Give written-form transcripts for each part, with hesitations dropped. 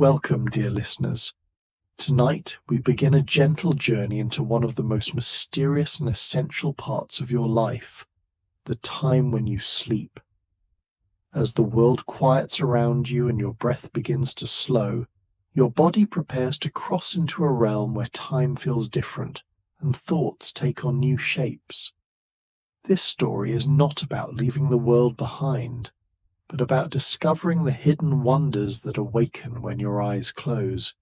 Welcome, dear listeners. Tonight we begin a gentle journey into one of the most mysterious and essential parts of your life, the time when you sleep. As the world quiets around you and your breath begins to slow, your body prepares to cross into a realm where time feels different and thoughts take on new shapes. This story is not about leaving the world behind, but about discovering the hidden wonders that awaken when your eyes close.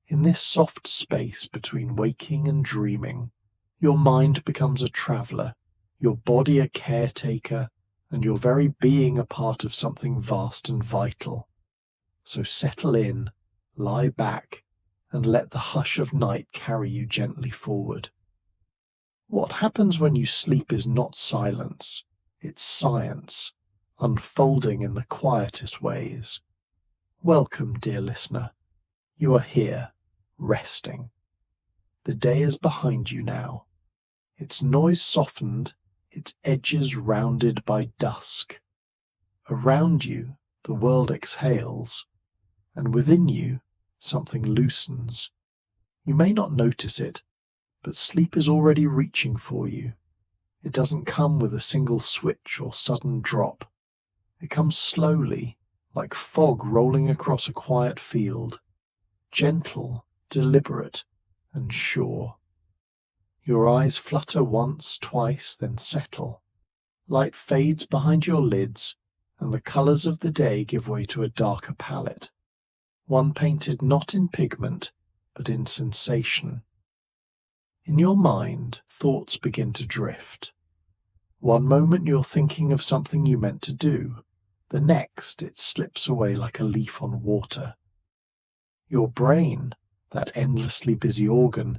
In this soft space between waking and dreaming, your mind becomes a traveller, your body a caretaker, and your very being a part of something vast and vital. So settle in, lie back, and let the hush of night carry you gently forward. What happens when you sleep is not silence, it's science, unfolding in the quietest ways. Welcome, dear listener. You are here, resting. The day is behind you now, its noise softened, its edges rounded by dusk. Around you, the world exhales, and within you, something loosens. You may not notice it, but sleep is already reaching for you. It doesn't come with a single switch or sudden drop. It comes slowly, like fog rolling across a quiet field, gentle, deliberate, and sure. Your eyes flutter once, twice, then settle. Light fades behind your lids, and the colours of the day give way to a darker palette, one painted not in pigment, but in sensation. In your mind, thoughts begin to drift. One moment you're thinking of something you meant to do, the next it slips away like a leaf on water. Your brain, that endlessly busy organ,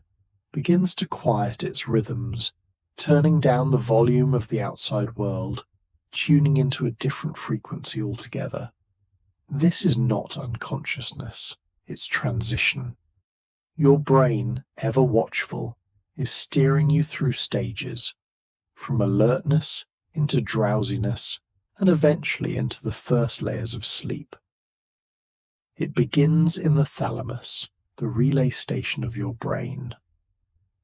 begins to quiet its rhythms, turning down the volume of the outside world, tuning into a different frequency altogether. This is not unconsciousness, it's transition. Your brain, ever watchful, is steering you through stages, from alertness into drowsiness, and eventually into the first layers of sleep. It begins in the thalamus, the relay station of your brain.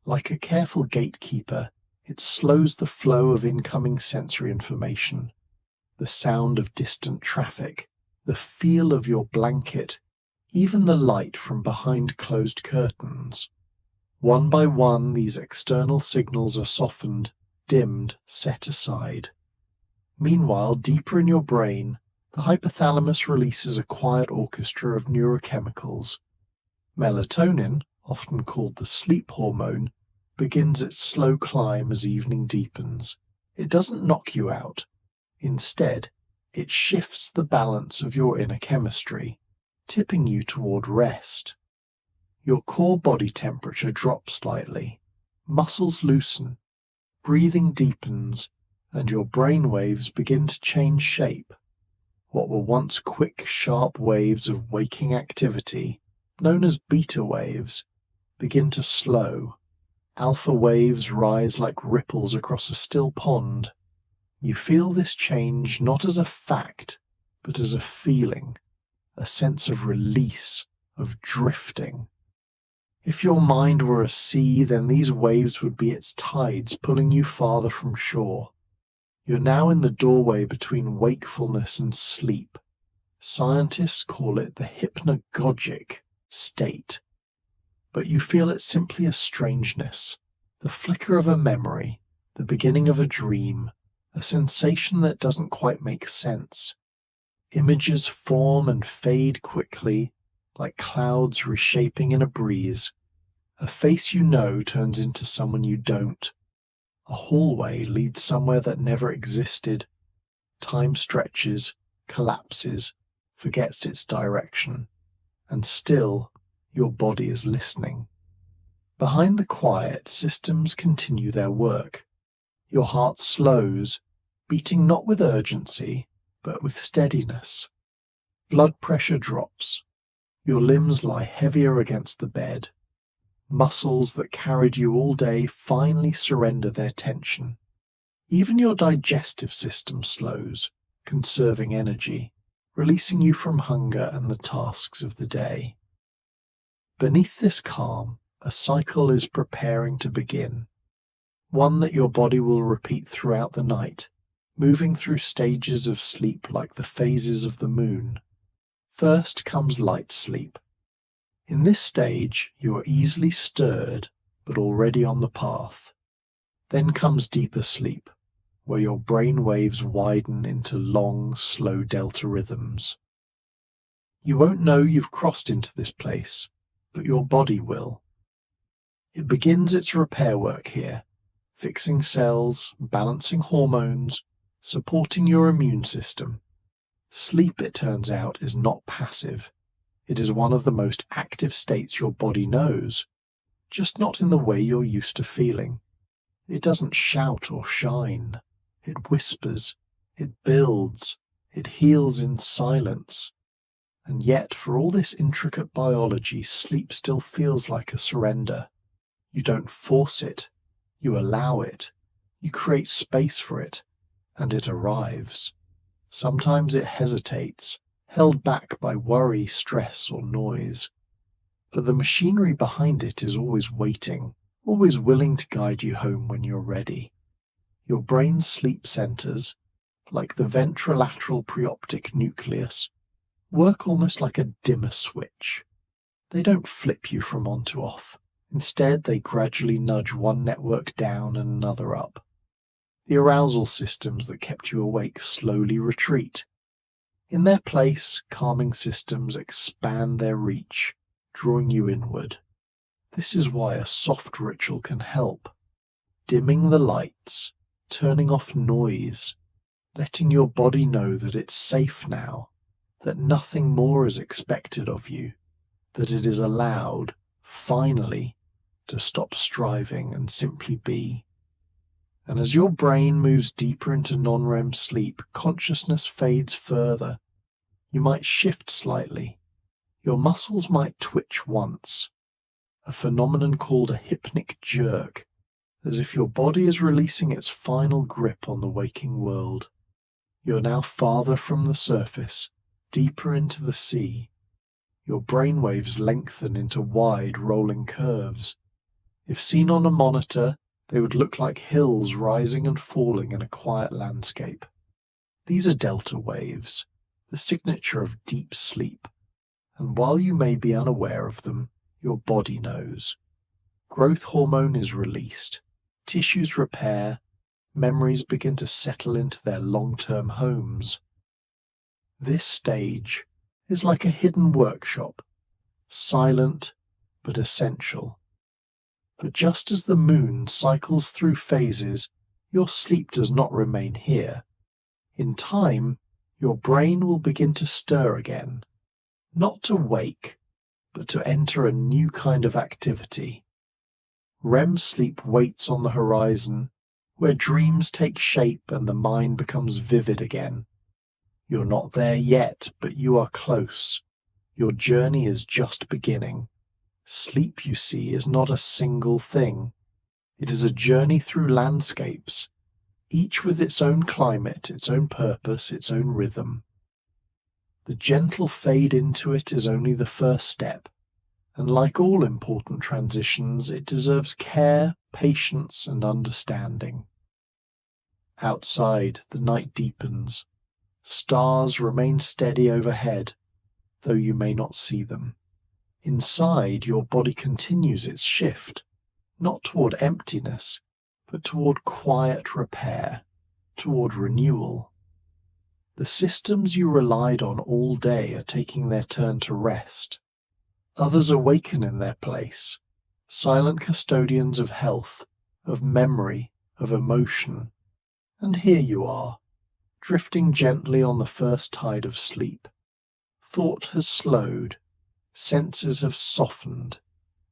Like a careful gatekeeper, it slows the flow of incoming sensory information, the sound of distant traffic, the feel of your blanket, even the light from behind closed curtains. One by one, these external signals are softened, dimmed, set aside. Meanwhile, deeper in your brain, the hypothalamus releases a quiet orchestra of neurochemicals. Melatonin, often called the sleep hormone, begins its slow climb as evening deepens. It doesn't knock you out. Instead, it shifts the balance of your inner chemistry, tipping you toward rest. Your core body temperature drops slightly, muscles loosen, breathing deepens, and your brain waves begin to change shape. What were once quick, sharp waves of waking activity, known as beta waves, begin to slow. Alpha waves rise like ripples across a still pond. You feel this change not as a fact, but as a feeling, a sense of release, of drifting. If your mind were a sea, then these waves would be its tides pulling you farther from shore. You're now in the doorway between wakefulness and sleep. Scientists call it the hypnagogic state. But you feel it simply as strangeness, the flicker of a memory, the beginning of a dream, a sensation that doesn't quite make sense. Images form and fade quickly, like clouds reshaping in a breeze. A face you know turns into someone you don't. A hallway leads somewhere that never existed. Time stretches, collapses, forgets its direction, and still your body is listening. Behind the quiet, systems continue their work. Your heart slows, beating not with urgency, but with steadiness. Blood pressure drops. Your limbs lie heavier against the bed. Muscles that carried you all day finally surrender their tension. Even your digestive system slows, conserving energy. releasing you from hunger and the tasks of the day. Beneath this calm, a cycle is preparing to begin, one that your body will repeat throughout the night, moving through stages of sleep like the phases of the moon. First comes light sleep. In this stage, you are easily stirred, but already on the path. Then comes deeper sleep, where your brain waves widen into long, slow delta rhythms. You won't know you've crossed into this place, but your body will. It begins its repair work here, fixing cells, balancing hormones, supporting your immune system. Sleep, it turns out, is not passive. It is one of the most active states your body knows, just not in the way you're used to feeling. It doesn't shout or shine. It whispers, it builds, it heals in silence. And yet, for all this intricate biology, sleep still feels like a surrender. You don't force it, you allow it, you create space for it, and it arrives. Sometimes it hesitates, held back by worry, stress, or noise. But the machinery behind it is always waiting, always willing to guide you home when you're ready. Your brain's sleep centers, like the ventrolateral preoptic nucleus, work almost like a dimmer switch. They don't flip you from on to off. Instead, they gradually nudge one network down and another up. The arousal systems that kept you awake slowly retreat. In their place, calming systems expand their reach, drawing you inward. This is why a soft ritual can help. Dimming the lights, turning off noise, letting your body know that it's safe now, that nothing more is expected of you, that it is allowed, finally, to stop striving and simply be. And as your brain moves deeper into non-REM sleep, consciousness fades further. You might shift slightly. Your muscles might twitch once, a phenomenon called a hypnic jerk, as if your body is releasing its final grip on the waking world. You're now farther from the surface, deeper into the sea. Your brainwaves lengthen into wide, rolling curves. If seen on a monitor, they would look like hills rising and falling in a quiet landscape. These are delta waves, the signature of deep sleep, and while you may be unaware of them, your body knows. Growth hormone is released, tissues repair, memories begin to settle into their long-term homes. This stage is like a hidden workshop, silent but essential. But just as the moon cycles through phases, your sleep does not remain here. In time, your brain will begin to stir again, not to wake, but to enter a new kind of activity. REM sleep waits on the horizon, where dreams take shape and the mind becomes vivid again. You're not there yet, but you are close. Your journey is just beginning. Sleep, you see, is not a single thing. It is a journey through landscapes, each with its own climate, its own purpose, its own rhythm. The gentle fade into it is only the first step, and like all important transitions, it deserves care, patience, and understanding. Outside, the night deepens. Stars remain steady overhead, though you may not see them. Inside, your body continues its shift, not toward emptiness, but toward quiet repair, toward renewal. The systems you relied on all day are taking their turn to rest. Others awaken in their place, silent custodians of health, of memory, of emotion. And here you are, drifting gently on the first tide of sleep. Thought has slowed, senses have softened.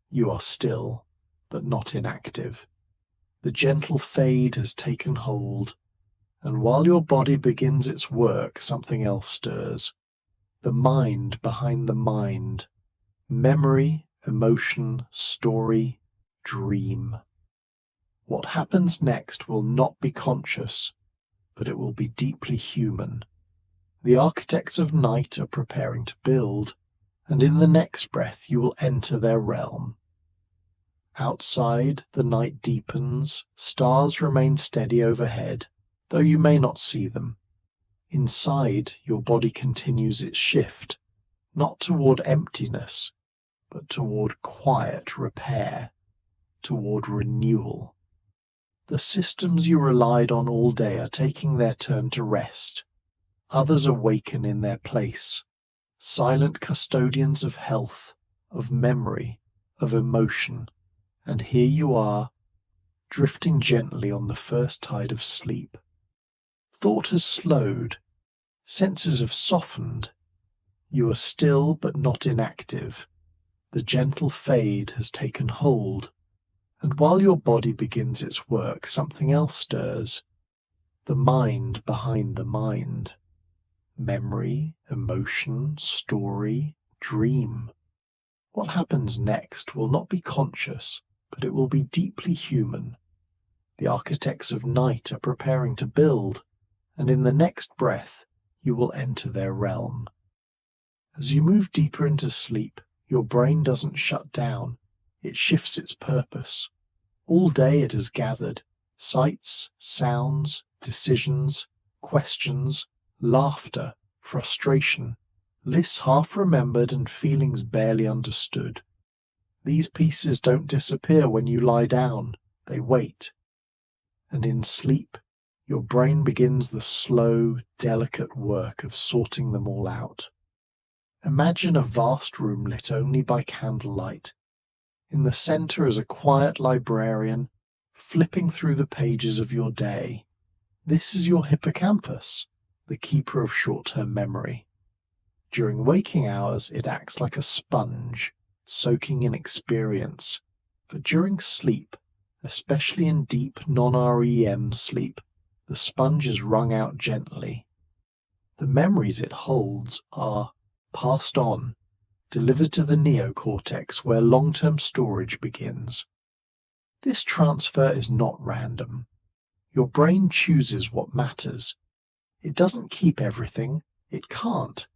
You are still, but not inactive. The gentle fade has taken hold, and while your body begins its work, something else stirs. The mind behind the mind. Memory, emotion, story, dream. What happens next will not be conscious, but it will be deeply human. The architects of night are preparing to build, and in the next breath you will enter their realm. Outside, the night deepens, stars remain steady overhead, though you may not see them. Inside, your body continues its shift, not toward emptiness, but toward quiet repair, toward renewal. The systems you relied on all day are taking their turn to rest. Others awaken in their place, silent custodians of health, of memory, of emotion, and here you are, drifting gently on the first tide of sleep. Thought has slowed, senses have softened. You are still but not inactive. The gentle fade has taken hold, and while your body begins its work, something else stirs. The mind behind the mind. Memory, emotion, story, dream. What happens next will not be conscious, but it will be deeply human. The architects of night are preparing to build, and in the next breath you will enter their realm. As you move deeper into sleep, your brain doesn't shut down, it shifts its purpose. All day it has gathered sights, sounds, decisions, questions, laughter, frustration, lists half remembered and feelings barely understood. These pieces don't disappear when you lie down, they wait. And in sleep, your brain begins the slow, delicate work of sorting them all out. Imagine a vast room lit only by candlelight. In the center is a quiet librarian, flipping through the pages of your day. This is your hippocampus, the keeper of short-term memory. During waking hours, it acts like a sponge, soaking in experience. But during sleep, especially in deep non-REM sleep, the sponge is wrung out gently. The memories it holds are passed on, delivered to the neocortex where long-term storage begins. This transfer is not random. Your brain chooses what matters. It doesn't keep everything, it can't.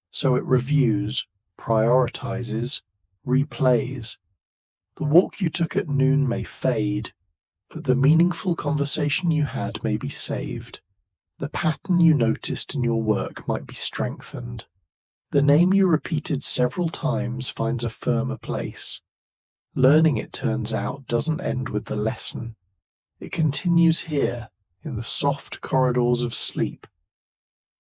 So it reviews, prioritizes, replays. The walk you took at noon may fade, but the meaningful conversation you had may be saved. The pattern you noticed in your work might be strengthened. The name you repeated several times finds a firmer place. Learning, it turns out, doesn't end with the lesson. It continues here, in the soft corridors of sleep.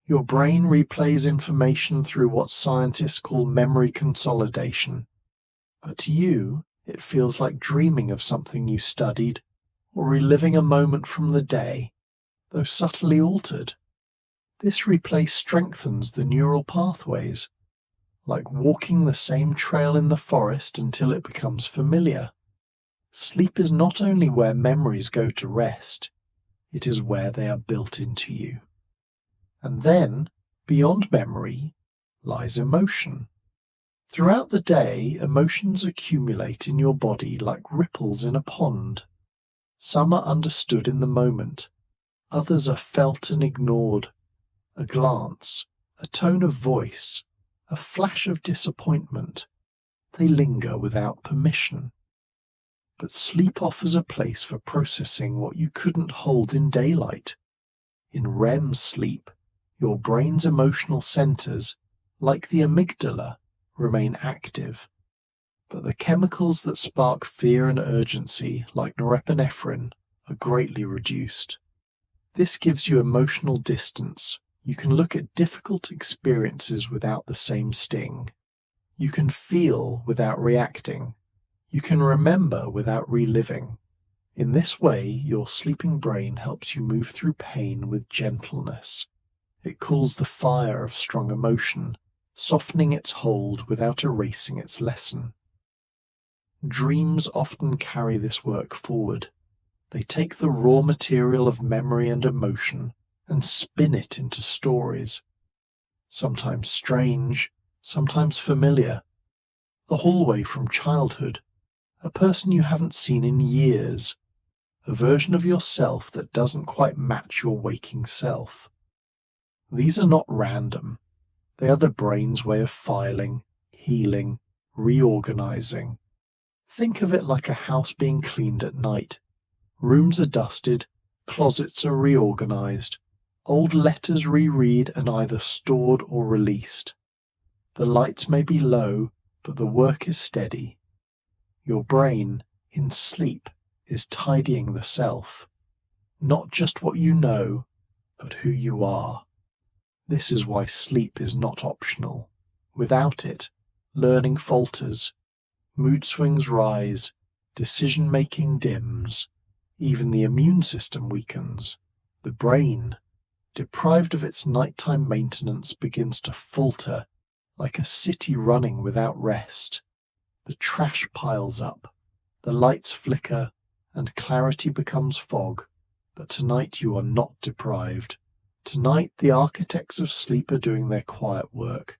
Your brain replays information through what scientists call memory consolidation. But to you, it feels like dreaming of something you studied, or reliving a moment from the day, though subtly altered. This replay strengthens the neural pathways, like walking the same trail in the forest until it becomes familiar. Sleep is not only where memories go to rest, it is where they are built into you. And then, beyond memory, lies emotion. Throughout the day, emotions accumulate in your body like ripples in a pond. Some are understood in the moment, others are felt and ignored. A glance, a tone of voice, a flash of disappointment, they linger without permission. But sleep offers a place for processing what you couldn't hold in daylight. In REM sleep, your brain's emotional centers, like the amygdala, remain active. But the chemicals that spark fear and urgency, like norepinephrine, are greatly reduced. This gives you emotional distance. You can look at difficult experiences without the same sting. You can feel without reacting. You can remember without reliving. In this way, your sleeping brain helps you move through pain with gentleness. It cools the fire of strong emotion, softening its hold without erasing its lesson. Dreams often carry this work forward. They take the raw material of memory and emotion and spin it into stories, sometimes strange, sometimes familiar. The hallway from childhood, a person you haven't seen in years, a version of yourself that doesn't quite match your waking self. These are not random. They are the brain's way of filing, healing, reorganizing. Think of it like a house being cleaned at night. Rooms are dusted, closets are reorganized, old letters reread and either stored or released. The lights may be low, but the work is steady. Your brain, in sleep, is tidying the self. Not just what you know, but who you are. This is why sleep is not optional. Without it, learning falters, mood swings rise, decision-making dims, even the immune system weakens. The brain, deprived of its nighttime maintenance, begins to falter like a city running without rest. The trash piles up, the lights flicker, and clarity becomes fog. But tonight you are not deprived. Tonight the architects of sleep are doing their quiet work.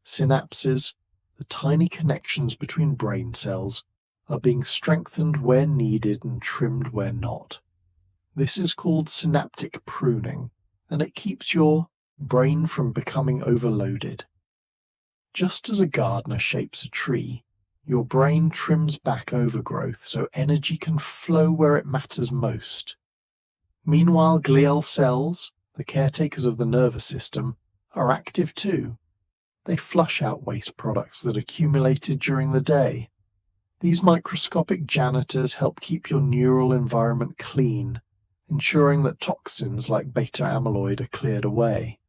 Synapses, the tiny connections between brain cells, are being strengthened where needed and trimmed where not. This is called synaptic pruning, and it keeps your brain from becoming overloaded. Just as a gardener shapes a tree, your brain trims back overgrowth so energy can flow where it matters most. Meanwhile, glial cells, the caretakers of the nervous system, are active too. They flush out waste products that accumulated during the day. These microscopic janitors help keep your neural environment clean, ensuring that toxins like beta amyloid are cleared away.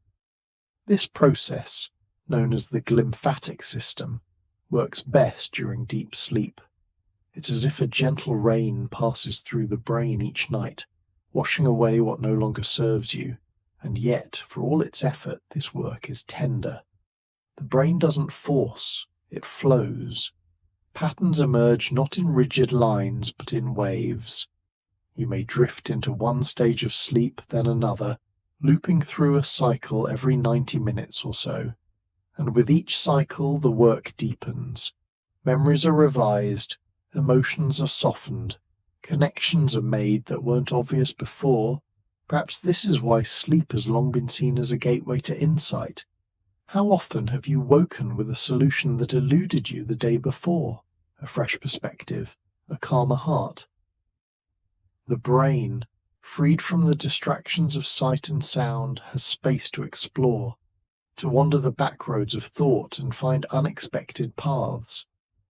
This process, known as the glymphatic system, works best during deep sleep. It's as if a gentle rain passes through the brain each night, washing away what no longer serves you, and yet, for all its effort, this work is tender. The brain doesn't force, it flows. Patterns emerge not in rigid lines, but in waves. You may drift into one stage of sleep, then another, looping through a cycle every 90 minutes or so. And with each cycle the work deepens. Memories are revised, emotions are softened, connections are made that weren't obvious before. Perhaps this is why sleep has long been seen as a gateway to insight. How often have you woken with a solution that eluded you the day before? A fresh perspective, a calmer heart. The brain, freed from the distractions of sight and sound, has space to explore, to wander the back roads of thought and find unexpected paths.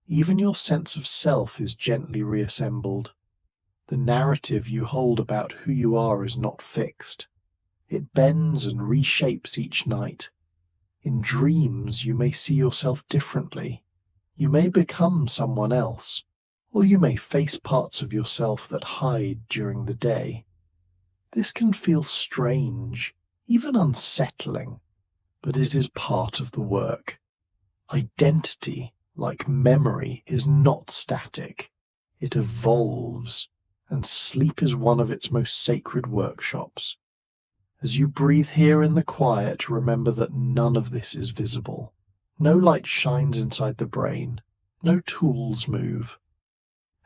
Even your sense of self is gently reassembled. The narrative you hold about who you are is not fixed. It bends and reshapes each night. In dreams you may see yourself differently. You may become someone else, or you may face parts of yourself that hide during the day. This can feel strange, even unsettling, but it is part of the work. Identity, like memory, is not static. It evolves, and sleep is one of its most sacred workshops. As you breathe here in the quiet, remember that none of this is visible. No light shines inside the brain. No tools move.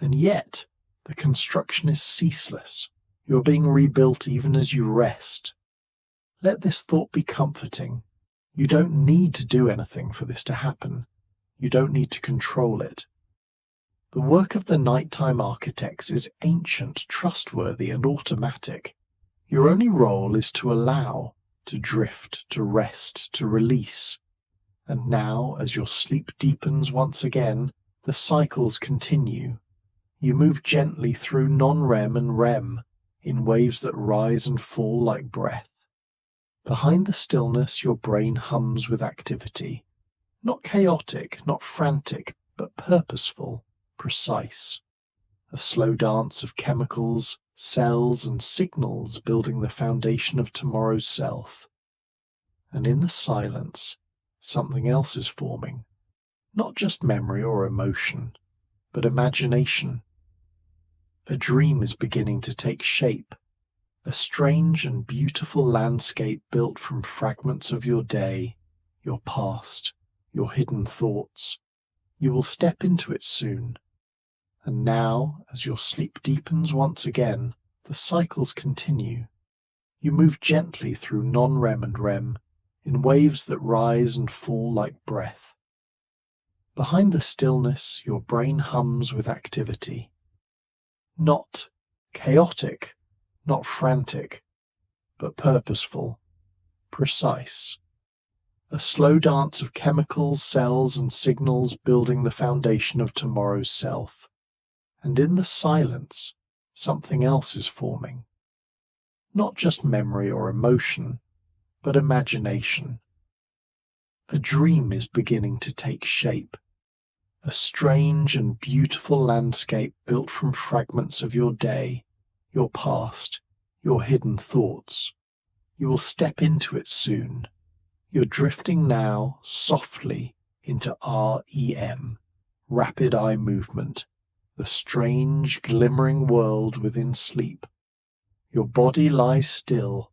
And yet, the construction is ceaseless. You're being rebuilt even as you rest. Let this thought be comforting. You don't need to do anything for this to happen. You don't need to control it. The work of the nighttime architects is ancient, trustworthy, and automatic. Your only role is to allow, to drift, to rest, to release. And now, as your sleep deepens once again, the cycles continue. You move gently through non-REM and REM, in waves that rise and fall like breath. Behind the stillness, your brain hums with activity. Not chaotic, not frantic, but purposeful, precise. A slow dance of chemicals, cells, and signals building the foundation of tomorrow's self. And in the silence, something else is forming. Not just memory or emotion, but imagination. A dream is beginning to take shape. A strange and beautiful landscape built from fragments of your day, your past, your hidden thoughts. You will step into it soon. And now, as your sleep deepens once again, the cycles continue. You move gently through non-REM and REM, in waves that rise and fall like breath. Behind the stillness, your brain hums with activity. Not chaotic, not frantic, but purposeful, precise. A slow dance of chemicals, cells, and signals building the foundation of tomorrow's self. And in the silence, something else is forming. Not just memory or emotion, but imagination. A dream is beginning to take shape. A strange and beautiful landscape built from fragments of your day, your past, your hidden thoughts. You will step into it soon. You're drifting now, softly, into REM, rapid eye movement, the strange, glimmering world within sleep. Your body lies still,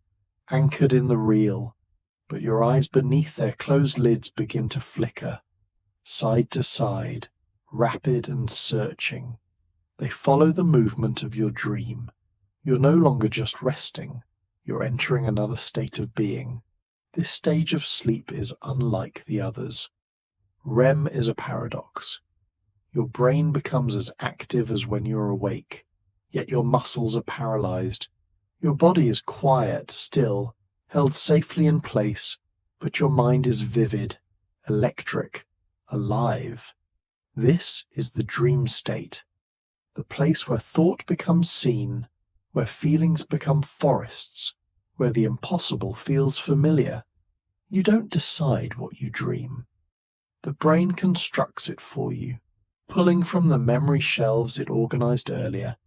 anchored in the real, but your eyes beneath their closed lids begin to flicker, side to side, rapid and searching. They follow the movement of your dream. You're no longer just resting, you're entering another state of being. This stage of sleep is unlike the others. REM is a paradox. Your brain becomes as active as when you're awake, yet your muscles are paralyzed. Your body is quiet, still, held safely in place, but your mind is vivid, electric, alive. This is the dream state, the place where thought becomes seen, where feelings become forests, where the impossible feels familiar. You don't decide what you dream. The brain constructs it for you, pulling from the memory shelves it organized earlier,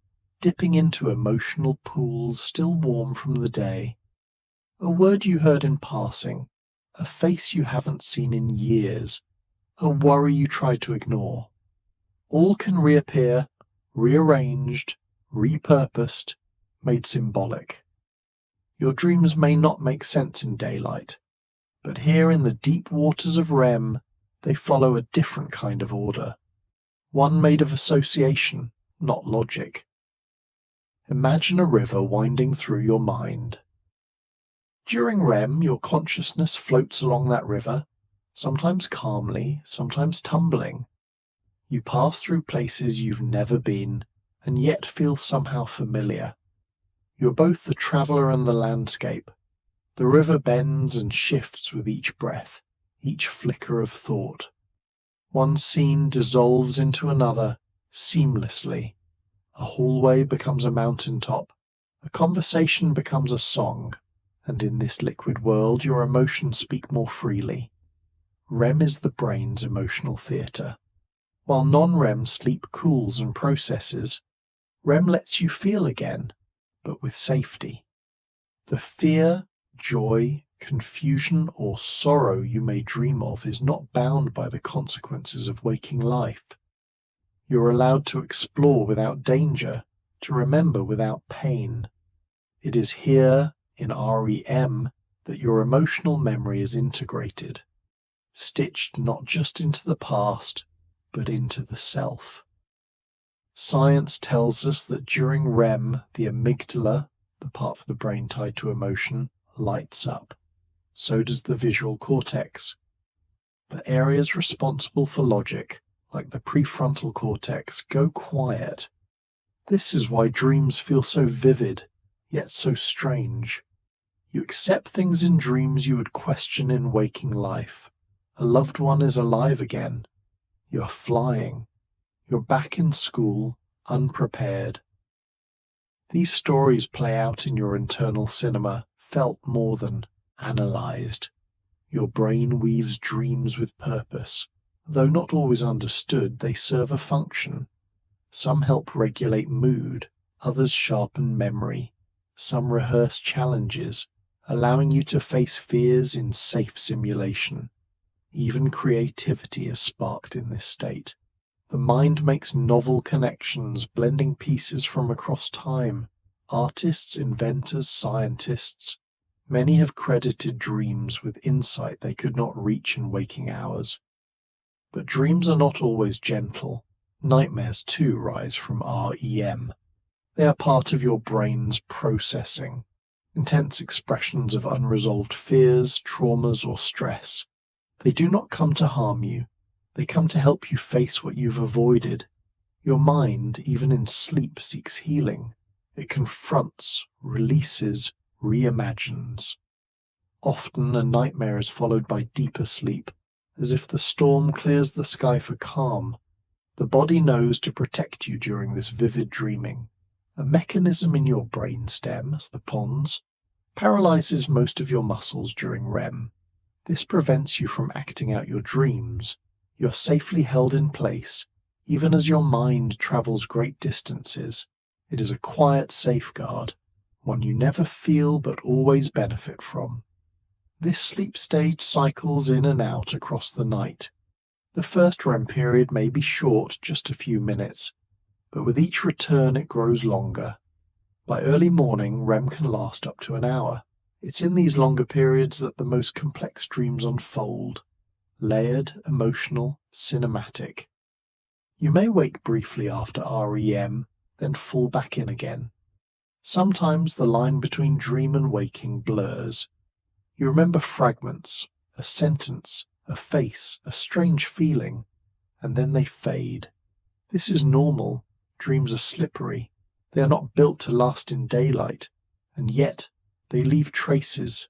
dipping into emotional pools still warm from the day. A word you heard in passing, a face you haven't seen in years, a worry you tried to ignore. All can reappear, rearranged, repurposed, made symbolic. Your dreams may not make sense in daylight, but here in the deep waters of REM, they follow a different kind of order, one made of association, not logic. Imagine a river winding through your mind. During REM, your consciousness floats along that river, sometimes calmly, sometimes tumbling. You pass through places you've never been, and yet feel somehow familiar. You're both the traveller and the landscape. The river bends and shifts with each breath, each flicker of thought. One scene dissolves into another, seamlessly. A hallway becomes a mountaintop, a conversation becomes a song, and in this liquid world your emotions speak more freely. REM is the brain's emotional theatre. While non-REM sleep cools and processes, REM lets you feel again, but with safety. The fear, joy, confusion, or sorrow you may dream of is not bound by the consequences of waking life. You're allowed to explore without danger, to remember without pain. It is here, in REM, that your emotional memory is integrated, stitched not just into the past, but into the self. Science tells us that during REM, the amygdala, the part of the brain tied to emotion, lights up. So does the visual cortex. But areas responsible for logic, like the prefrontal cortex, go quiet. This is why dreams feel so vivid, yet so strange. You accept things in dreams you would question in waking life. A loved one is alive again. You're flying. You're back in school, unprepared. These stories play out in your internal cinema, felt more than analyzed. Your brain weaves dreams with purpose. Though not always understood, they serve a function. Some help regulate mood, others sharpen memory. Some rehearse challenges, allowing you to face fears in safe simulation. Even creativity is sparked in this state. The mind makes novel connections, blending pieces from across time. Artists, inventors, scientists, many have credited dreams with insight they could not reach in waking hours. But dreams are not always gentle. Nightmares too rise from REM. They are part of your brain's processing. intense expressions of unresolved fears, traumas, or stress. They do not come to harm you. They come to help you face what you've avoided. Your mind, even in sleep, seeks healing. It confronts, releases, reimagines. Often a nightmare is followed by deeper sleep, as if the storm clears the sky for calm. The body knows to protect you during this vivid dreaming. A mechanism in your brain stem, the pons, paralyzes most of your muscles during REM. This prevents you from acting out your dreams. You're safely held in place, even as your mind travels great distances. It is a quiet safeguard, one you never feel but always benefit from. This sleep stage cycles in and out across the night. The first REM period may be short, just a few minutes, but with each return it grows longer. By early morning, REM can last up to an hour. It's in these longer periods that the most complex dreams unfold, layered, emotional, cinematic. You may wake briefly after REM, then fall back in again. Sometimes the line between dream and waking blurs. You remember fragments, a sentence, a face, a strange feeling, and then they fade. This is normal. Dreams are slippery. They are not built to last in daylight, and yet they leave traces,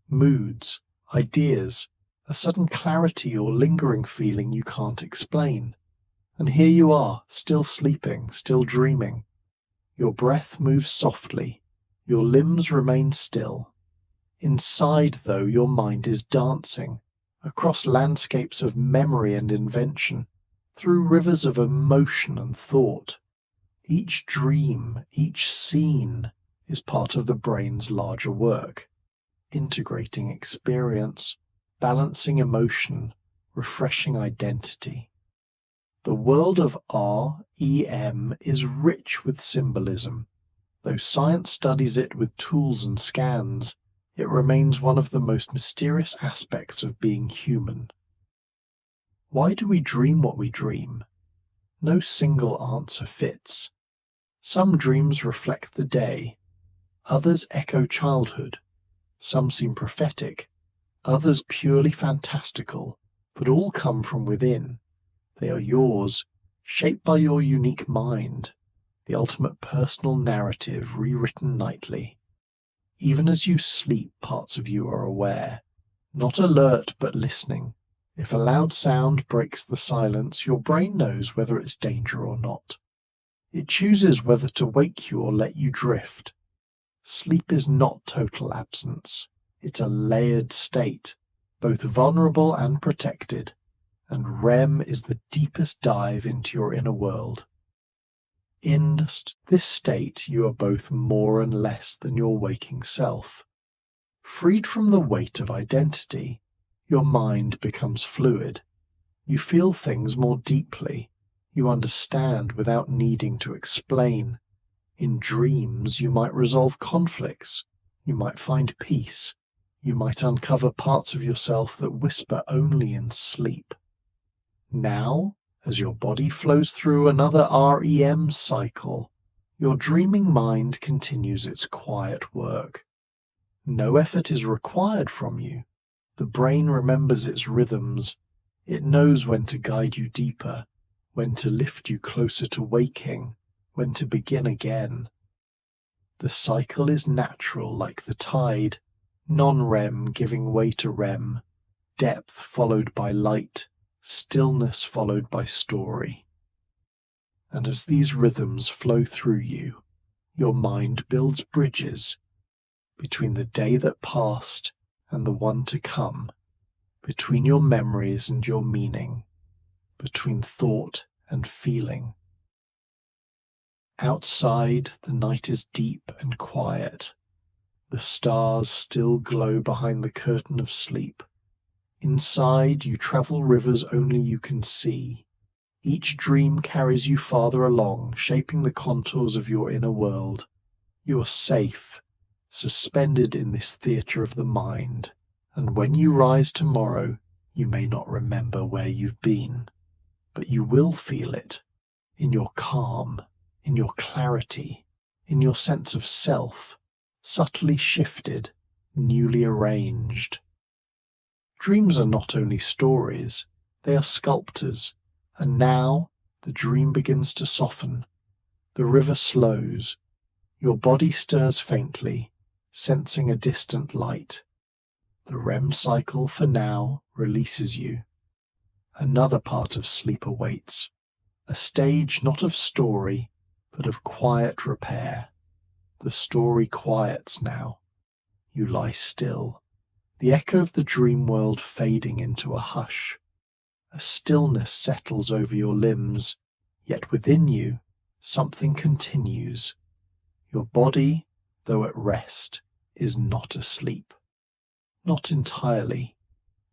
moods, ideas, a sudden clarity or lingering feeling you can't explain. And here you are, still sleeping, still dreaming. Your breath moves softly. Your limbs remain still. Inside, though, your mind is dancing, across landscapes of memory and invention, through rivers of emotion and thought. Each dream, each scene, is part of the brain's larger work, integrating experience, balancing emotion, refreshing identity. The world of REM is rich with symbolism. Though science studies it with tools and scans, it remains one of the most mysterious aspects of being human. Why do we dream what we dream? No single answer fits. Some dreams reflect the day. Others echo childhood. Some seem prophetic. Others purely fantastical, but all come from within. They are yours, shaped by your unique mind, the ultimate personal narrative rewritten nightly. Even as you sleep, parts of you are aware, not alert but listening. If a loud sound breaks the silence, your brain knows whether it's danger or not. It chooses whether to wake you or let you drift. Sleep is not total absence. It's a layered state, both vulnerable and protected, and REM is the deepest dive into your inner world. In this state, you are both more and less than your waking self. Freed from the weight of identity, your mind becomes fluid. You feel things more deeply. You understand without needing to explain. In dreams, you might resolve conflicts. You might find peace. You might uncover parts of yourself that whisper only in sleep. Now, as your body flows through another REM cycle, your dreaming mind continues its quiet work. No effort is required from you. The brain remembers its rhythms. It knows when to guide you deeper, when to lift you closer to waking, when to begin again. The cycle is natural like the tide, non-REM giving way to REM, depth followed by light, stillness followed by story. And as these rhythms flow through you, your mind builds bridges between the day that passed and the one to come, between your memories and your meaning, between thought and feeling. Outside, the night is deep and quiet. The stars still glow behind the curtain of sleep. Inside, you travel rivers only you can see. Each dream carries you farther along, shaping the contours of your inner world. You are safe, suspended in this theatre of the mind, and when you rise tomorrow, you may not remember where you've been, but you will feel it, in your calm, in your clarity, in your sense of self, subtly shifted, newly arranged. Dreams are not only stories, they are sculptors, and now the dream begins to soften. The river slows. Your body stirs faintly, sensing a distant light. The REM cycle for now releases you. Another part of sleep awaits, a stage not of story, but of quiet repair. The story quiets now. You lie still, the echo of the dream world fading into a hush. A stillness settles over your limbs, yet within you something continues. Your body, though at rest, is not asleep. Not entirely.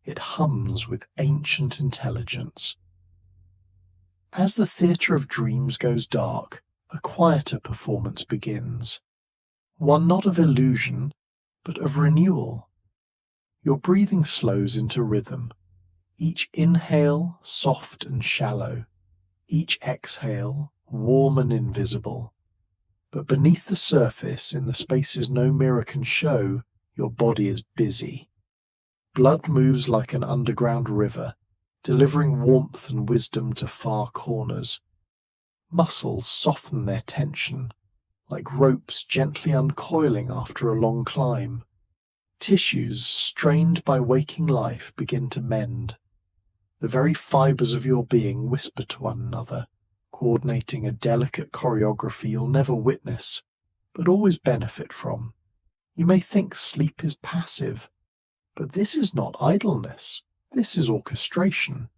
It hums with ancient intelligence. As the theatre of dreams goes dark, a quieter performance begins. One not of illusion, but of renewal. Your breathing slows into rhythm. Each inhale soft and shallow. Each exhale warm and invisible. But beneath the surface, in the spaces no mirror can show, your body is busy. Blood moves like an underground river, delivering warmth and wisdom to far corners. Muscles soften their tension, like ropes gently uncoiling after a long climb. Tissues, strained by waking life, begin to mend. The very fibres of your being whisper to one another, coordinating a delicate choreography you'll never witness, but always benefit from. You may think sleep is passive, but this is not idleness. This is orchestration.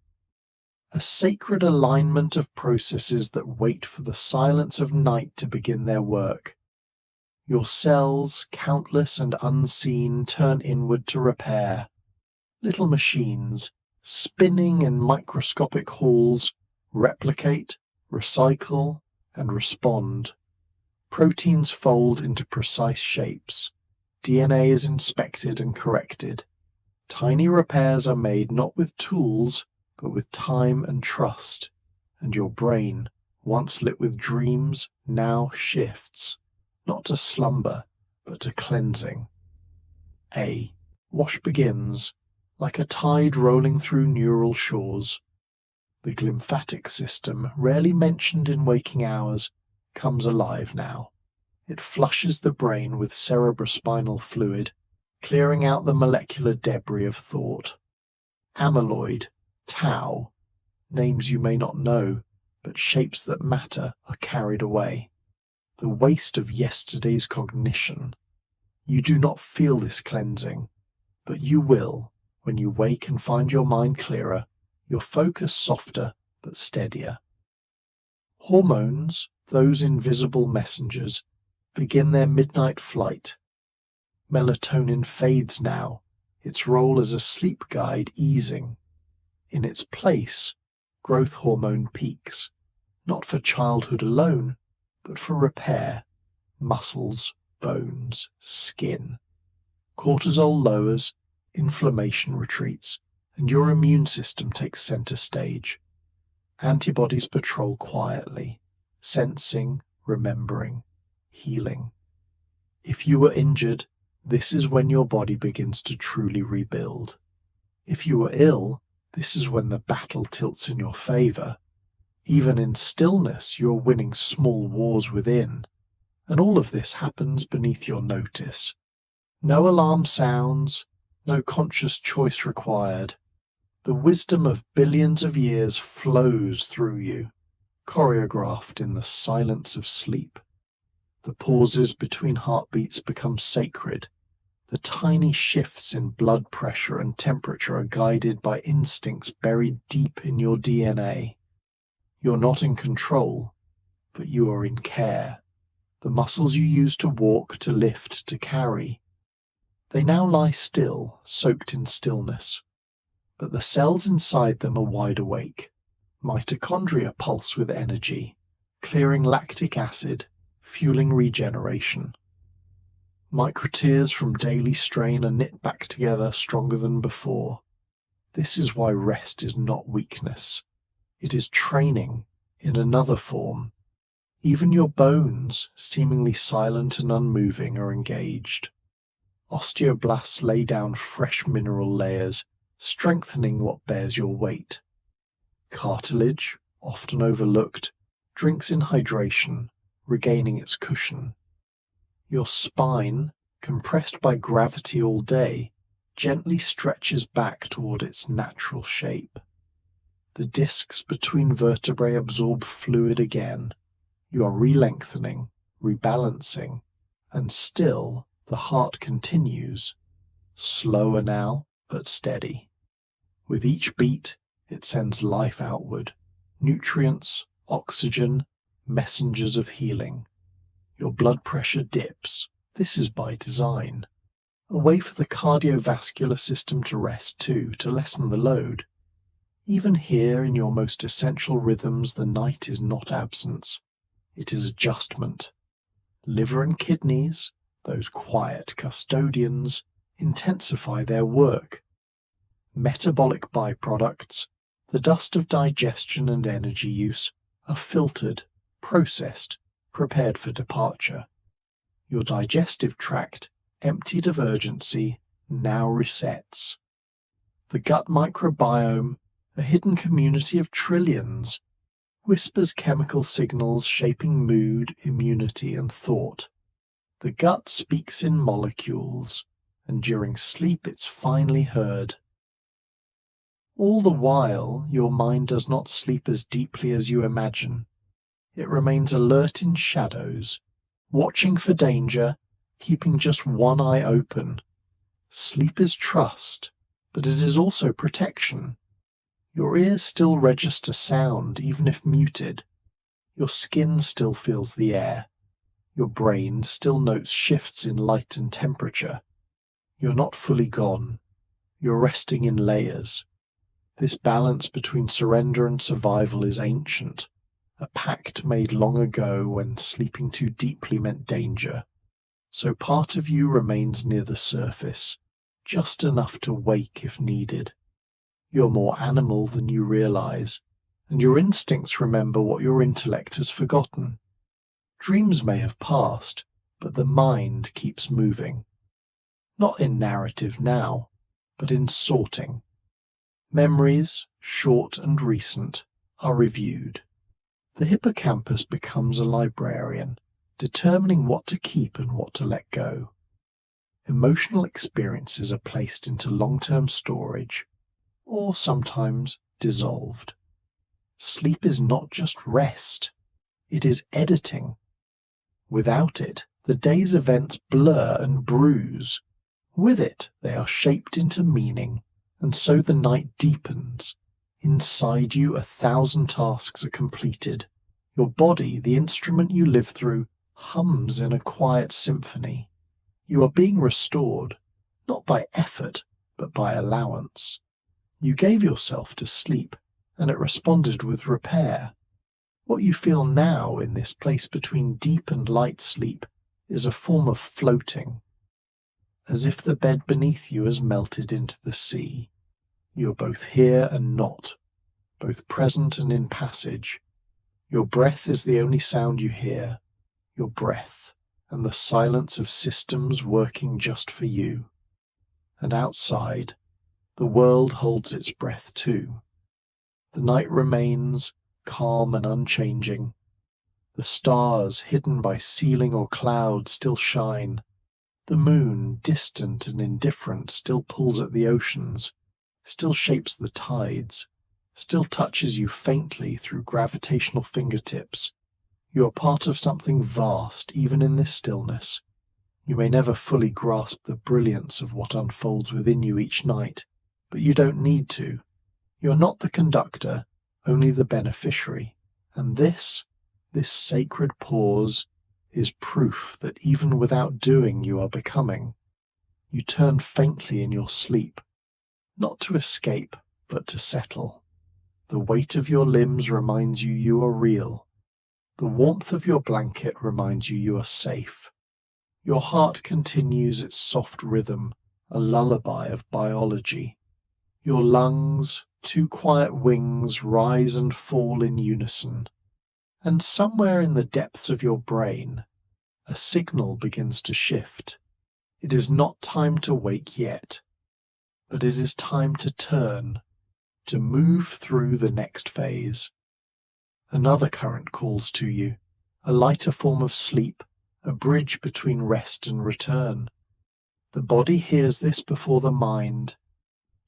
A sacred alignment of processes that wait for the silence of night to begin their work. Your cells, countless and unseen, turn inward to repair. Little machines, spinning in microscopic halls, replicate, recycle, and respond. Proteins fold into precise shapes. DNA is inspected and corrected. Tiny repairs are made not with tools, but with time and trust. And your brain, once lit with dreams, now shifts, not to slumber, but to cleansing. A wash begins, like a tide rolling through neural shores. The glymphatic system, rarely mentioned in waking hours, comes alive now. It flushes the brain with cerebrospinal fluid, clearing out the molecular debris of thought. Amyloid, tau, names you may not know, but shapes that matter are carried away. The waste of yesterday's cognition. You do not feel this cleansing, but you will when you wake and find your mind clearer, your focus softer but steadier. Hormones, those invisible messengers, begin their midnight flight. Melatonin fades now, its role as a sleep guide easing. In its place, growth hormone peaks, not for childhood alone, but for repair, muscles, bones, skin. Cortisol lowers, inflammation retreats, and your immune system takes center stage. Antibodies patrol quietly, sensing, remembering, healing. If you were injured, this is when your body begins to truly rebuild. If you were ill, this is when the battle tilts in your favor. Even in stillness, you're winning small wars within. And all of this happens beneath your notice. No alarm sounds, no conscious choice required. The wisdom of billions of years flows through you, choreographed in the silence of sleep. The pauses between heartbeats become sacred. The tiny shifts in blood pressure and temperature are guided by instincts buried deep in your DNA. You're not in control, but you are in care. The muscles you use to walk, to lift, to carry, they now lie still, soaked in stillness. But the cells inside them are wide awake. Mitochondria pulse with energy, clearing lactic acid, fueling regeneration. Microtears from daily strain are knit back together stronger than before. This is why rest is not weakness. It is training in another form. Even your bones, seemingly silent and unmoving, are engaged. Osteoblasts lay down fresh mineral layers, strengthening what bears your weight. Cartilage, often overlooked, drinks in hydration, regaining its cushion. Your spine, compressed by gravity all day, gently stretches back toward its natural shape. The discs between vertebrae absorb fluid again. You are re-lengthening, rebalancing, and still the heart continues, slower now, but steady. With each beat, it sends life outward, nutrients, oxygen, messengers of healing. Your blood pressure dips. This is by design. A way for the cardiovascular system to rest too, to lessen the load. Even here in your most essential rhythms, the night is not absence. It is adjustment. Liver and kidneys, those quiet custodians, intensify their work. Metabolic byproducts, the dust of digestion and energy use, are filtered, processed, prepared for departure. Your digestive tract, emptied of urgency, now resets. The gut microbiome, a hidden community of trillions, whispers chemical signals shaping mood, immunity, and thought. The gut speaks in molecules, and during sleep it's finally heard. All the while, your mind does not sleep as deeply as you imagine. It remains alert in shadows, watching for danger, keeping just one eye open. Sleep is trust, but it is also protection. Your ears still register sound, even if muted. Your skin still feels the air. Your brain still notes shifts in light and temperature. You're not fully gone. You're resting in layers. This balance between surrender and survival is ancient, a pact made long ago when sleeping too deeply meant danger. So part of you remains near the surface, just enough to wake if needed. You're more animal than you realize, and your instincts remember what your intellect has forgotten. Dreams may have passed, but the mind keeps moving. Not in narrative now, but in sorting. Memories, short and recent, are reviewed. The hippocampus becomes a librarian, determining what to keep and what to let go. Emotional experiences are placed into long-term storage, or sometimes dissolved. Sleep is not just rest, it is editing. Without it, the day's events blur and bruise. With it, they are shaped into meaning, and so the night deepens. Inside you, 1,000 tasks are completed. Your body, the instrument you live through, hums in a quiet symphony. You are being restored, not by effort, but by allowance. You gave yourself to sleep, and it responded with repair. What you feel now in this place between deep and light sleep is a form of floating, as if the bed beneath you has melted into the sea. You are both here and not, both present and in passage. Your breath is the only sound you hear, your breath, and the silence of systems working just for you. And outside, the world holds its breath too. The night remains calm and unchanging. The stars, hidden by ceiling or cloud, still shine. The moon, distant and indifferent, still pulls at the oceans, still shapes the tides, still touches you faintly through gravitational fingertips. You are part of something vast, even in this stillness. You may never fully grasp the brilliance of what unfolds within you each night, but you don't need to. You are not the conductor, only the beneficiary. And this sacred pause, is proof that even without doing you are becoming. You turn faintly in your sleep, not to escape, but to settle. The weight of your limbs reminds you you are real. The warmth of your blanket reminds you you are safe. Your heart continues its soft rhythm, a lullaby of biology. Your lungs, two quiet wings, rise and fall in unison. And somewhere in the depths of your brain, a signal begins to shift. It is not time to wake yet, but it is time to turn, to move through the next phase. Another current calls to you, a lighter form of sleep, a bridge between rest and return. The body hears this before the mind.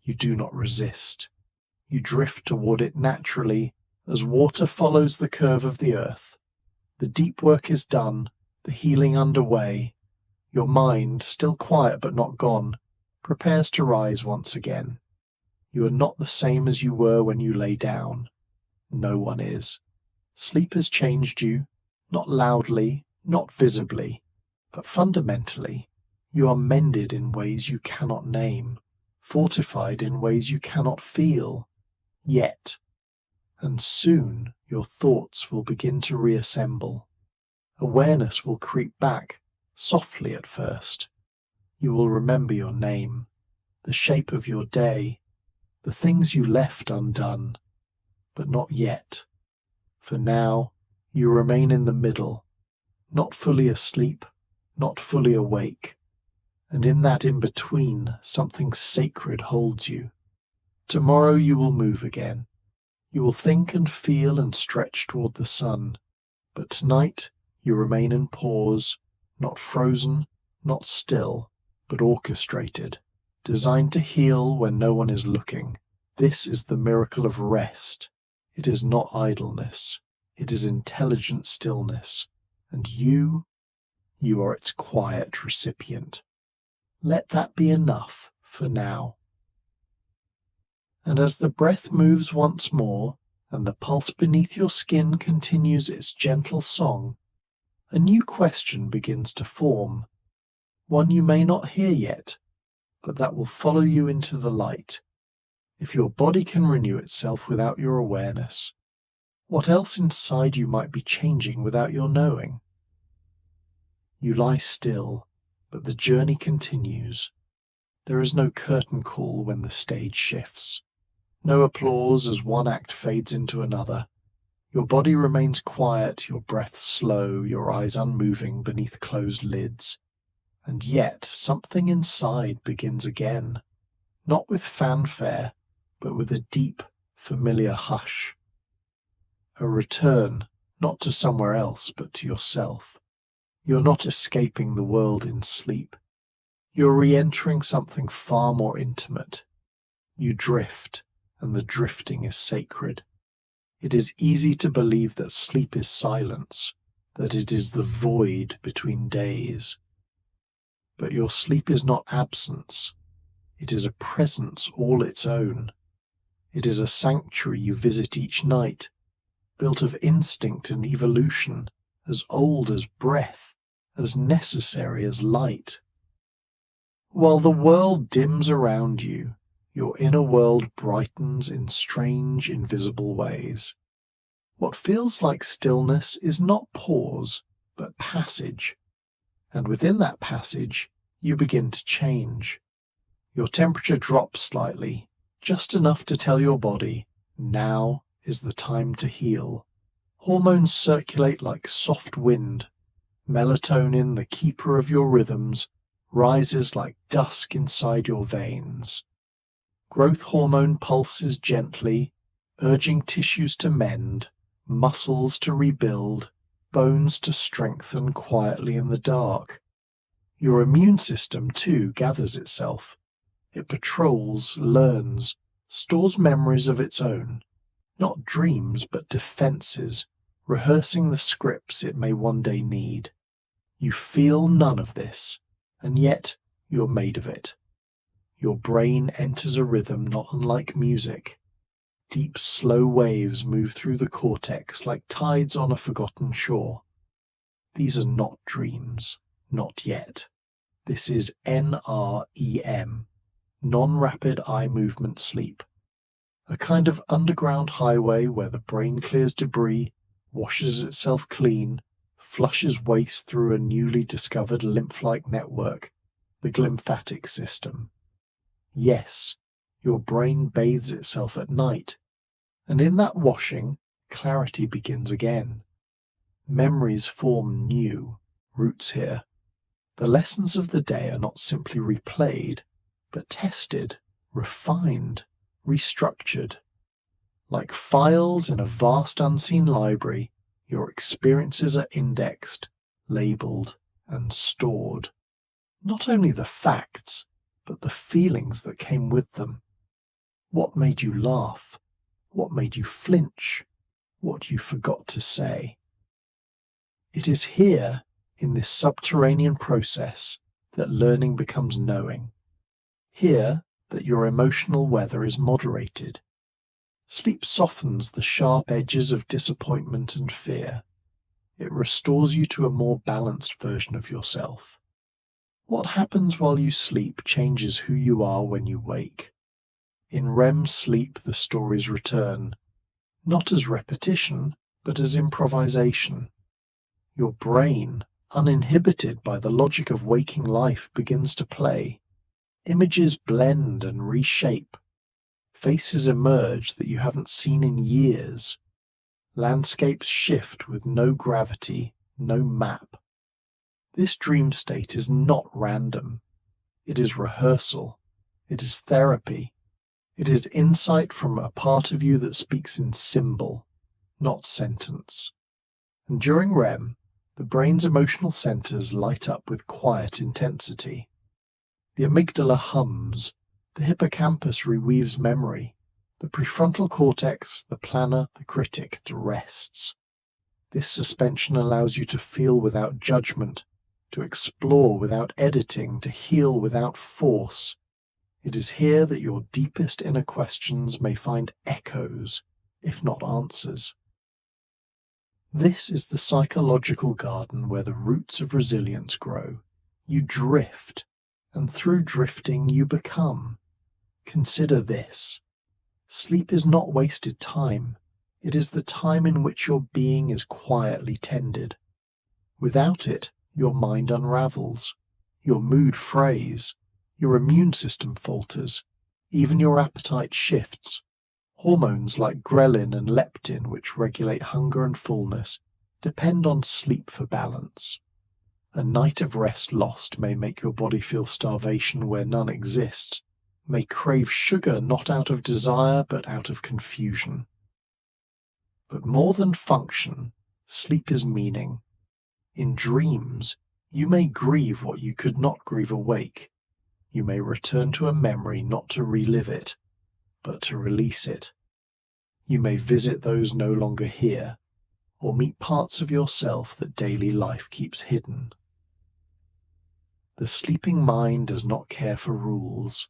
You do not resist. You drift toward it naturally, as water follows the curve of the earth. The deep work is done, the healing underway. Your mind, still quiet but not gone, prepares to rise once again. You are not the same as you were when you lay down. No one is. Sleep has changed you, not loudly, not visibly, but fundamentally. You are mended in ways you cannot name, fortified in ways you cannot feel, yet. And soon your thoughts will begin to reassemble. Awareness will creep back, softly at first. You will remember your name, the shape of your day, the things you left undone, but not yet. For now, you remain in the middle, not fully asleep, not fully awake. And in that in-between, something sacred holds you. Tomorrow you will move again. You will think and feel and stretch toward the sun. But tonight you remain in pause, not frozen, not still, but orchestrated, designed to heal when no one is looking. This is the miracle of rest. It is not idleness. It is intelligent stillness. And you are its quiet recipient. Let that be enough for now. And as the breath moves once more, and the pulse beneath your skin continues its gentle song, a new question begins to form, one you may not hear yet, but that will follow you into the light. If your body can renew itself without your awareness, what else inside you might be changing without your knowing? You lie still, but the journey continues. There is no curtain call when the stage shifts. No applause as one act fades into another. Your body remains quiet, your breath slow, your eyes unmoving beneath closed lids. And yet something inside begins again, not with fanfare, but with a deep, familiar hush. A return, not to somewhere else, but to yourself. You're not escaping the world in sleep. You're re-entering something far more intimate. You drift, and the drifting is sacred. It is easy to believe that sleep is silence, that it is the void between days. But your sleep is not absence. It is a presence all its own. It is a sanctuary you visit each night, built of instinct and evolution, as old as breath, as necessary as light. While the world dims around you, your inner world brightens in strange, invisible ways. What feels like stillness is not pause, but passage. And within that passage, you begin to change. Your temperature drops slightly, just enough to tell your body, now is the time to heal. Hormones circulate like soft wind. Melatonin, the keeper of your rhythms, rises like dusk inside your veins. Growth hormone pulses gently, urging tissues to mend, muscles to rebuild, bones to strengthen quietly in the dark. Your immune system, too, gathers itself. It patrols, learns, stores memories of its own, not dreams but defenses, rehearsing the scripts it may one day need. You feel none of this, and yet you're made of it. Your brain enters a rhythm not unlike music. Deep, slow waves move through the cortex like tides on a forgotten shore. These are not dreams, not yet. This is NREM, non-rapid eye movement sleep, a kind of underground highway where the brain clears debris, washes itself clean, flushes waste through a newly discovered lymph-like network, the glymphatic system. Yes, your brain bathes itself at night, and in that washing, clarity begins again. Memories form new roots here. The lessons of the day are not simply replayed, but tested, refined, restructured. Like files in a vast unseen library, your experiences are indexed, labelled, and stored. Not only the facts, but the feelings that came with them. What made you laugh? What made you flinch? What you forgot to say? It is here, in this subterranean process, that learning becomes knowing. Here that your emotional weather is moderated. Sleep softens the sharp edges of disappointment and fear. It restores you to a more balanced version of yourself. What happens while you sleep changes who you are when you wake. In REM sleep, the stories return, not as repetition, but as improvisation. Your brain, uninhibited by the logic of waking life, begins to play. Images blend and reshape. Faces emerge that you haven't seen in years. Landscapes shift with no gravity, no map. This dream state is not random. It is rehearsal. It is therapy. It is insight from a part of you that speaks in symbol, not sentence. And during REM, the brain's emotional centers light up with quiet intensity. The amygdala hums, the hippocampus reweaves memory, the prefrontal cortex, the planner, the critic, rests. This suspension allows you to feel without judgment, to explore without editing, to heal without force. It is here that your deepest inner questions may find echoes, if not answers. This is the psychological garden where the roots of resilience grow. You drift, and through drifting you become. Consider this. Sleep is not wasted time. It is the time in which your being is quietly tended. Without it, your mind unravels, your mood frays, your immune system falters, even your appetite shifts. Hormones like ghrelin and leptin, which regulate hunger and fullness, depend on sleep for balance. A night of rest lost may make your body feel starvation where none exists, may crave sugar not out of desire but out of confusion. But more than function, sleep is meaning. In dreams, you may grieve what you could not grieve awake. You may return to a memory not to relive it, but to release it. You may visit those no longer here, or meet parts of yourself that daily life keeps hidden. The sleeping mind does not care for rules.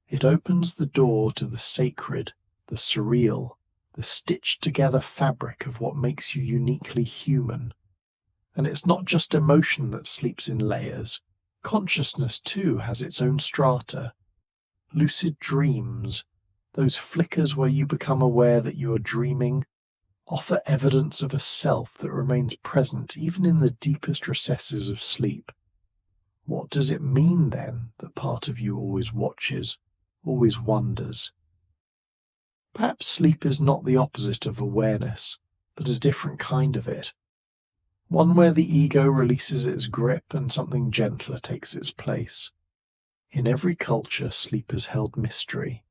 It opens the door to the sacred, the surreal, the stitched-together fabric of what makes you uniquely human. And it's not just emotion that sleeps in layers. Consciousness, too, has its own strata. Lucid dreams, those flickers where you become aware that you are dreaming, offer evidence of a self that remains present even in the deepest recesses of sleep. What does it mean, then, that part of you always watches, always wonders? Perhaps sleep is not the opposite of awareness, but a different kind of it. One where the ego releases its grip and something gentler takes its place. In every culture, sleep has held mystery.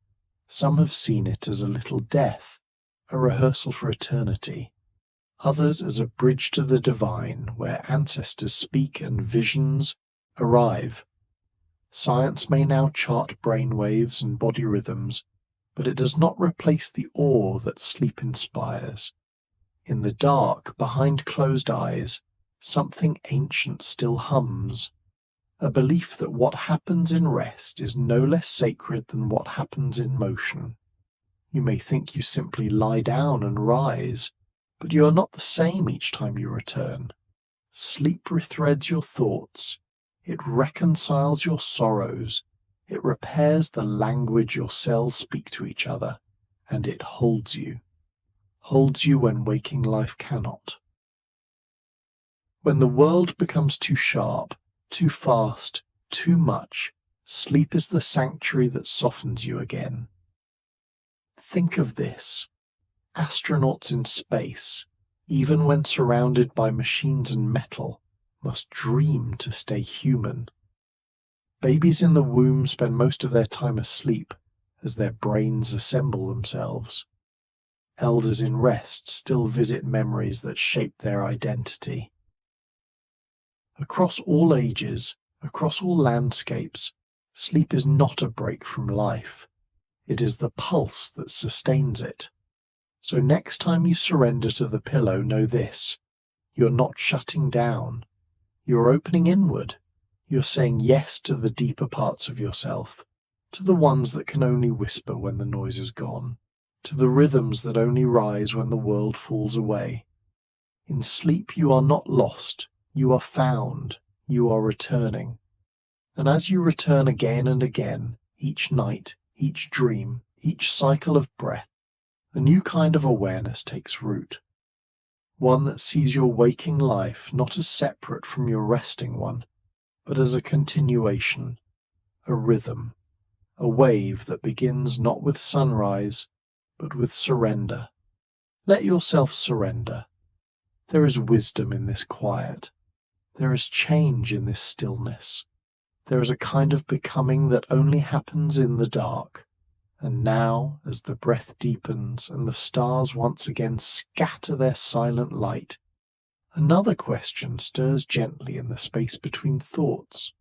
Some have seen it as a little death, a rehearsal for eternity. Others as a bridge to the divine, where ancestors speak and visions arrive. Science may now chart brainwaves and body rhythms, but it does not replace the awe that sleep inspires. In the dark, behind closed eyes, something ancient still hums, a belief that what happens in rest is no less sacred than what happens in motion. You may think you simply lie down and rise, but you are not the same each time you return. Sleep rethreads your thoughts, it reconciles your sorrows, it repairs the language your cells speak to each other, and it holds you when waking life cannot. When the world becomes too sharp, too fast, too much, sleep is the sanctuary that softens you again. Think of this. Astronauts in space, even when surrounded by machines and metal, must dream to stay human. Babies in the womb spend most of their time asleep as their brains assemble themselves. Elders in rest still visit memories that shape their identity. Across all ages, across all landscapes, sleep is not a break from life. It is the pulse that sustains it. So next time you surrender to the pillow, know this: you're not shutting down. You're opening inward. You're saying yes to the deeper parts of yourself, to the ones that can only whisper when the noise is gone, to the rhythms that only rise when the world falls away. In sleep you are not lost, you are found, you are returning. And as you return again and again, each night, each dream, each cycle of breath, a new kind of awareness takes root. One that sees your waking life not as separate from your resting one, but as a continuation, a rhythm, a wave that begins not with sunrise, but with surrender. Let yourself surrender. There is wisdom in this quiet. There is change in this stillness. There is a kind of becoming that only happens in the dark. And now, as the breath deepens and the stars once again scatter their silent light, another question stirs gently in the space between thoughts.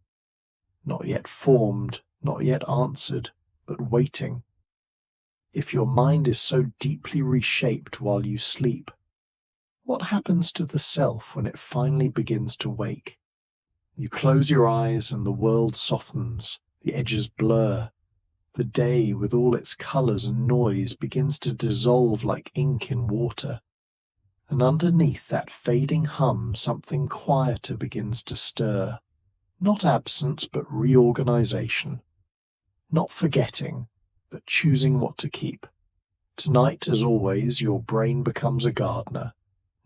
Not yet formed, not yet answered, but waiting. If your mind is so deeply reshaped while you sleep, what happens to the self when it finally begins to wake? You close your eyes and the world softens, the edges blur. The day, with all its colours and noise, begins to dissolve like ink in water. And underneath that fading hum, something quieter begins to stir. Not absence, but reorganization. Not forgetting, but choosing what to keep. Tonight, as always, your brain becomes a gardener.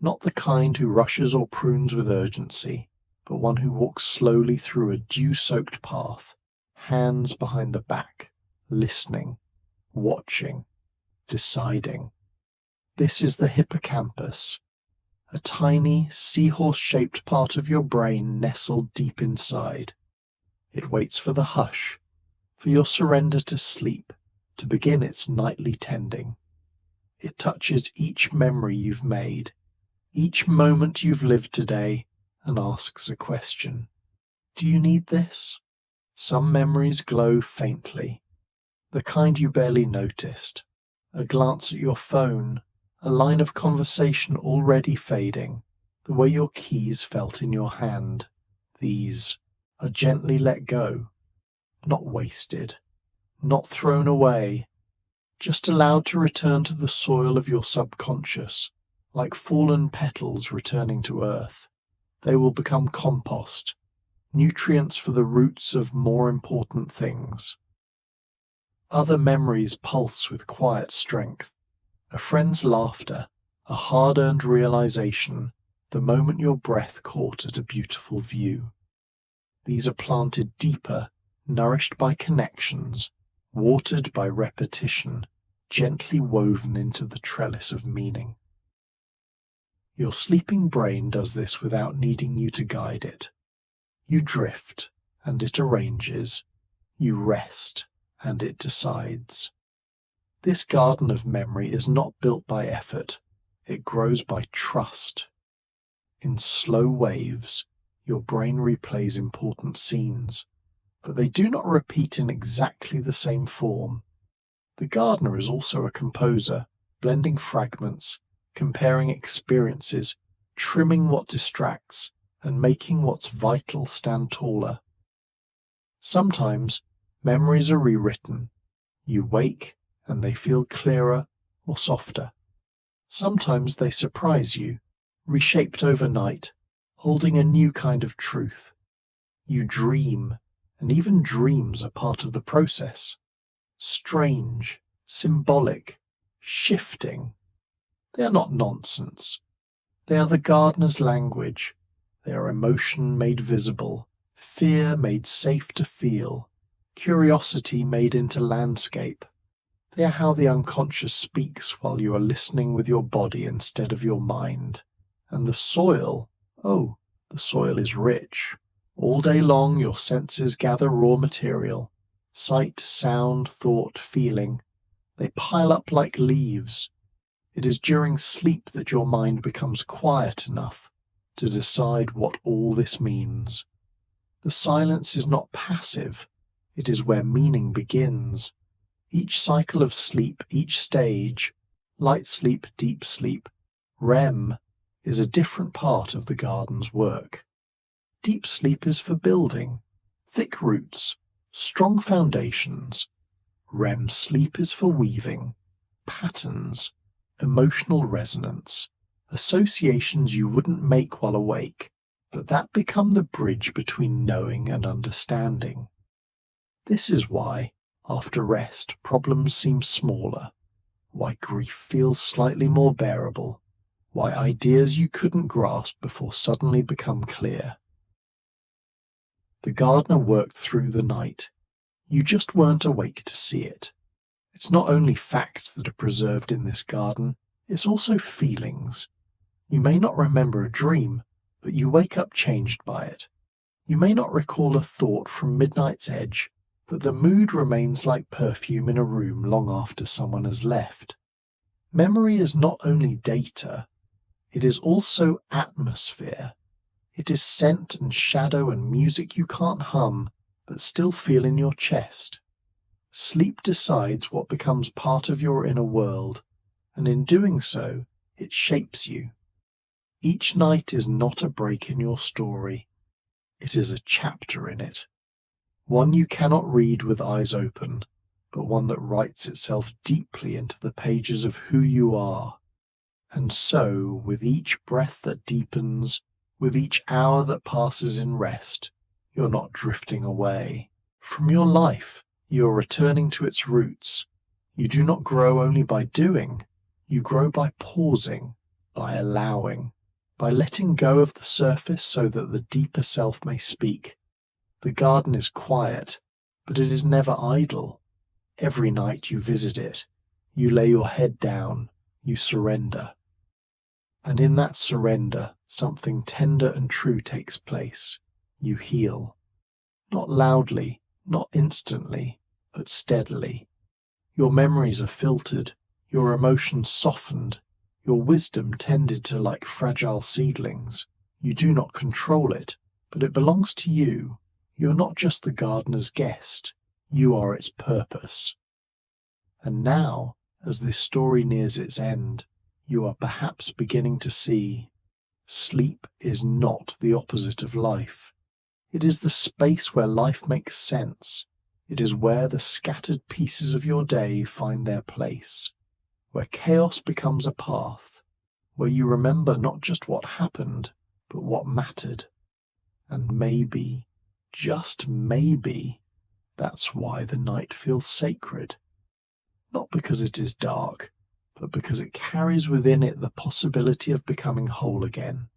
Not the kind who rushes or prunes with urgency, but one who walks slowly through a dew-soaked path, hands behind the back. Listening, watching, deciding. This is the hippocampus, a tiny seahorse-shaped part of your brain nestled deep inside. It waits for the hush, for your surrender to sleep, to begin its nightly tending. It touches each memory you've made, each moment you've lived today, and asks a question. Do you need this? Some memories glow faintly, the kind you barely noticed, a glance at your phone, a line of conversation already fading, the way your keys felt in your hand. These are gently let go, not wasted, not thrown away, just allowed to return to the soil of your subconscious, like fallen petals returning to earth. They will become compost, nutrients for the roots of more important things. Other memories pulse with quiet strength. A friend's laughter, a hard-earned realization, the moment your breath caught at a beautiful view. These are planted deeper, nourished by connections, watered by repetition, gently woven into the trellis of meaning. Your sleeping brain does this without needing you to guide it. You drift, and it arranges. You rest, and it decides. This garden of memory is not built by effort, it grows by trust. In slow waves, your brain replays important scenes, but they do not repeat in exactly the same form. The gardener is also a composer, blending fragments, comparing experiences, trimming what distracts, and making what's vital stand taller. Sometimes memories are rewritten. You wake and they feel clearer or softer. Sometimes they surprise you, reshaped overnight, holding a new kind of truth. You dream, and even dreams are part of the process. Strange, symbolic, shifting. They are not nonsense. They are the gardener's language. They are emotion made visible, fear made safe to feel, curiosity made into landscape. They are how the unconscious speaks while you are listening with your body instead of your mind. And the soil, oh, the soil is rich. All day long your senses gather raw material, sight, sound, thought, feeling. They pile up like leaves. It is during sleep that your mind becomes quiet enough to decide what all this means. The silence is not passive, it is where meaning begins. Each cycle of sleep, each stage, light sleep, deep sleep, REM, is a different part of the garden's work. Deep sleep is for building, thick roots, strong foundations. REM sleep is for weaving, patterns, emotional resonance, associations you wouldn't make while awake, but that become the bridge between knowing and understanding. This is why, after rest, problems seem smaller, why grief feels slightly more bearable, why ideas you couldn't grasp before suddenly become clear. The gardener worked through the night. You just weren't awake to see it. It's not only facts that are preserved in this garden, it's also feelings. You may not remember a dream, but you wake up changed by it. You may not recall a thought from midnight's edge, but the mood remains like perfume in a room long after someone has left. Memory is not only data, it is also atmosphere. It is scent and shadow and music you can't hum, but still feel in your chest. Sleep decides what becomes part of your inner world, and in doing so, it shapes you. Each night is not a break in your story. It is a chapter in it. One you cannot read with eyes open, but one that writes itself deeply into the pages of who you are. And so, with each breath that deepens, with each hour that passes in rest, you're not drifting away. From your life, you are returning to its roots. You do not grow only by doing, you grow by pausing, by allowing, by letting go of the surface so that the deeper self may speak. The garden is quiet, but it is never idle. Every night you visit it, you lay your head down, you surrender. And in that surrender, something tender and true takes place. You heal. Not loudly, not instantly, but steadily. Your memories are filtered, your emotions softened, your wisdom tended to like fragile seedlings. You do not control it, but it belongs to you. You are not just the gardener's guest, you are its purpose. And now, as this story nears its end, you are perhaps beginning to see sleep is not the opposite of life. It is the space where life makes sense. It is where the scattered pieces of your day find their place, where chaos becomes a path, where you remember not just what happened, but what mattered. And maybe, just maybe, that's why the night feels sacred. Not because it is dark, but because it carries within it the possibility of becoming whole again.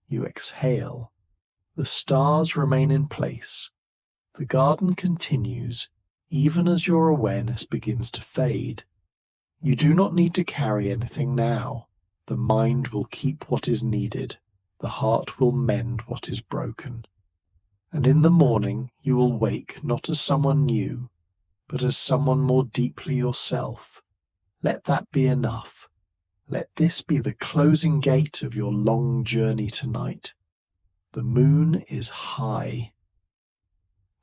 You exhale. The stars remain in place. The garden continues, even as your awareness begins to fade. You do not need to carry anything now. The mind will keep what is needed. The heart will mend what is broken. And in the morning you will wake not as someone new, but as someone more deeply yourself. Let that be enough. Let this be the closing gate of your long journey tonight. The moon is high.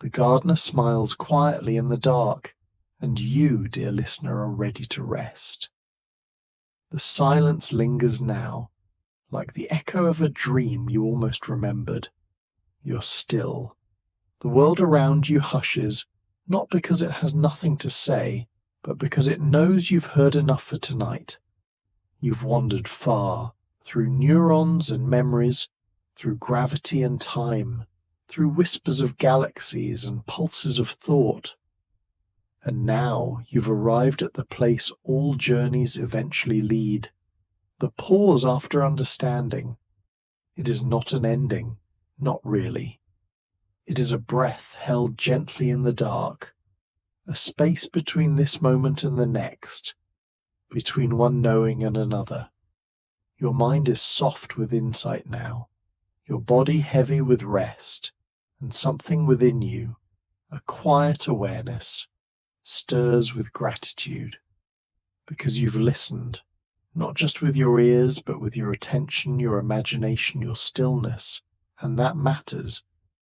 The gardener smiles quietly in the dark, and you, dear listener, are ready to rest. The silence lingers now, like the echo of a dream you almost remembered. You're still. The world around you hushes, not because it has nothing to say, but because it knows you've heard enough for tonight. You've wandered far, through neurons and memories, through gravity and time, through whispers of galaxies and pulses of thought. And now you've arrived at the place all journeys eventually lead, the pause after understanding. It is not an ending, not really. It is a breath held gently in the dark, a space between this moment and the next, between one knowing and another. Your mind is soft with insight now, your body heavy with rest, and something within you, a quiet awareness, stirs with gratitude, because you've listened, not just with your ears, but with your attention, your imagination, your stillness, and that matters